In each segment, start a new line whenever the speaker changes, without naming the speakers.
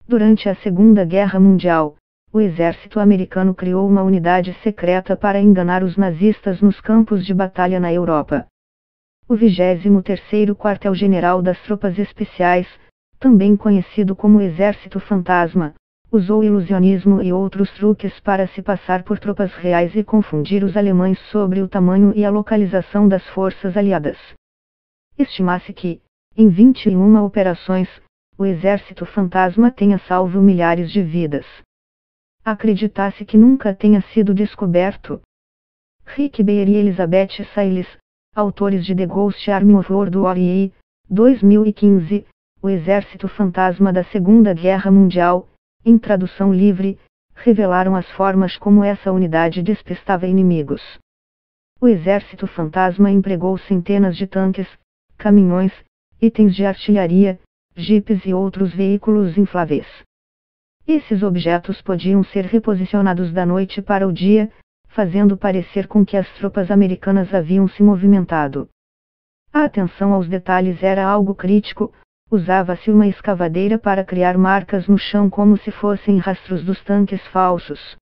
Durante a Segunda Guerra Mundial, o exército americano criou uma unidade secreta para enganar os nazistas nos campos de batalha na Europa. O 23º Quartel-General das Tropas Especiais, também conhecido como Exército Fantasma, usou ilusionismo e outros truques para se passar por tropas reais e confundir os alemães sobre o tamanho e a localização das forças aliadas. Estima-se que, em 21 operações, o Exército Fantasma tenha salvo milhares de vidas. Acredita-se que nunca tenha sido descoberto. Rick Baer e Elizabeth Sayles, autores de The Ghost Army of World War II, 2015, O Exército Fantasma da Segunda Guerra Mundial, em tradução livre, revelaram as formas como essa unidade despistava inimigos. O Exército Fantasma empregou centenas de tanques, caminhões, itens de artilharia, jipes e outros veículos infláveis. Esses objetos podiam ser reposicionados da noite para o dia, fazendo parecer com que as tropas americanas haviam se movimentado. A atenção aos detalhes era algo crítico. Usava-se uma escavadeira para criar marcas no chão como se fossem rastros dos tanques falsos.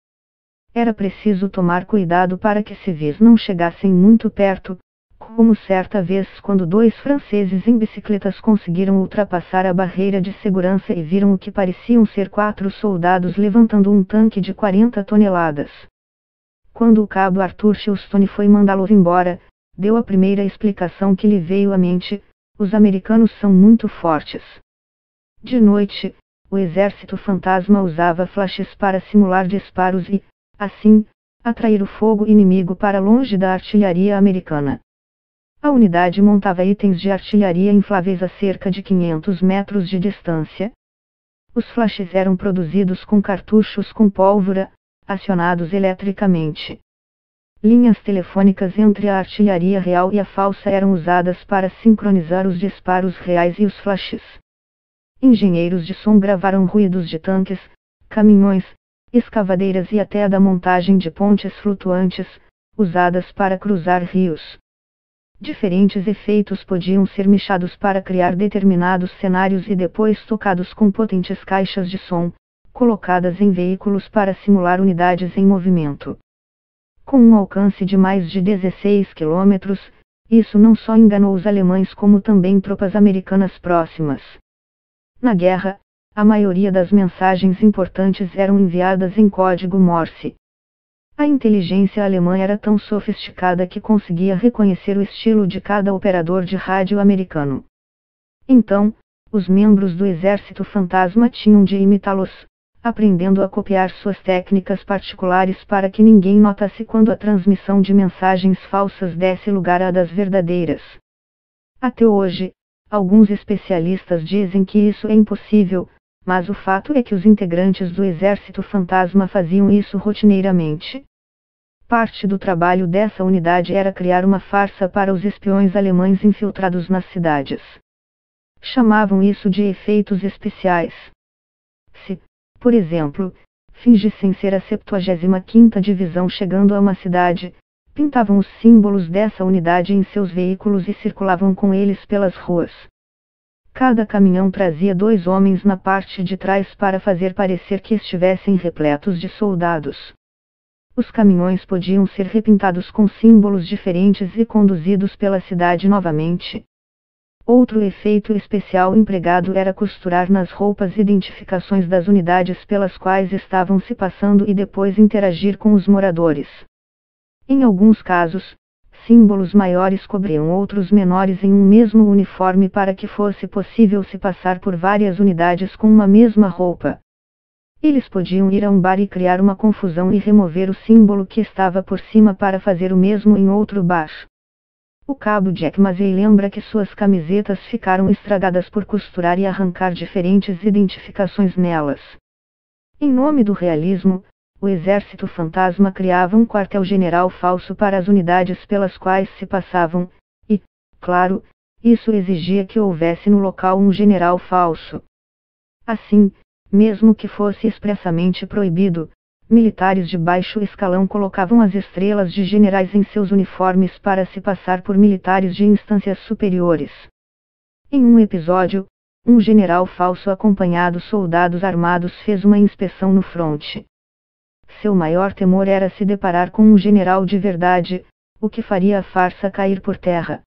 Era preciso tomar cuidado para que civis não chegassem muito perto, como certa vez quando 2 franceses em bicicletas conseguiram ultrapassar a barreira de segurança e viram o que pareciam ser 4 soldados levantando um tanque de 40 toneladas. Quando o cabo Arthur Houston foi mandá-los embora, deu a primeira explicação que lhe veio à mente: os americanos são muito fortes. De noite, o Exército Fantasma usava flashes para simular disparos e, assim, atrair o fogo inimigo para longe da artilharia americana. A unidade montava itens de artilharia infláveis a cerca de 500 metros de distância. Os flashes eram produzidos com cartuchos com pólvora, acionados eletricamente. Linhas telefônicas entre a artilharia real e a falsa eram usadas para sincronizar os disparos reais e os flashes. Engenheiros de som gravaram ruídos de tanques, caminhões, escavadeiras e até a da montagem de pontes flutuantes, usadas para cruzar rios. Diferentes efeitos podiam ser mixados para criar determinados cenários e depois tocados com potentes caixas de som, colocadas em veículos para simular unidades em movimento. Com um alcance de mais de 16 quilômetros, isso não só enganou os alemães como também tropas americanas próximas. Na guerra, a maioria das mensagens importantes eram enviadas em código Morse. A inteligência alemã era tão sofisticada que conseguia reconhecer o estilo de cada operador de rádio americano. Então, os membros do Exército Fantasma tinham de imitá-los, aprendendo a copiar suas técnicas particulares para que ninguém notasse quando a transmissão de mensagens falsas desse lugar à das verdadeiras. Até hoje, alguns especialistas dizem que isso é impossível, mas o fato é que os integrantes do Exército Fantasma faziam isso rotineiramente. Parte do trabalho dessa unidade era criar uma farsa para os espiões alemães infiltrados nas cidades. Chamavam isso de efeitos especiais. Se, por exemplo, fingissem ser a 75ª Divisão chegando a uma cidade, pintavam os símbolos dessa unidade em seus veículos e circulavam com eles pelas ruas. Cada caminhão trazia 2 homens na parte de trás para fazer parecer que estivessem repletos de soldados. Os caminhões podiam ser repintados com símbolos diferentes e conduzidos pela cidade novamente. Outro efeito especial empregado era costurar nas roupas identificações das unidades pelas quais estavam se passando e depois interagir com os moradores. Em alguns casos, símbolos maiores cobriam outros menores em um mesmo uniforme para que fosse possível se passar por várias unidades com uma mesma roupa. Eles podiam ir a um bar e criar uma confusão e remover o símbolo que estava por cima para fazer o mesmo em outro bar. O cabo Jack Massey lembra que suas camisetas ficaram estragadas por costurar e arrancar diferentes identificações nelas. Em nome do realismo, o Exército Fantasma criava um quartel-general falso para as unidades pelas quais se passavam, e, claro, isso exigia que houvesse no local um general falso. Assim, mesmo que fosse expressamente proibido, militares de baixo escalão colocavam as estrelas de generais em seus uniformes para se passar por militares de instâncias superiores. Em um episódio, um general falso acompanhado soldados armados fez uma inspeção no fronte. Seu maior temor era se deparar com um general de verdade, o que faria a farsa cair por terra.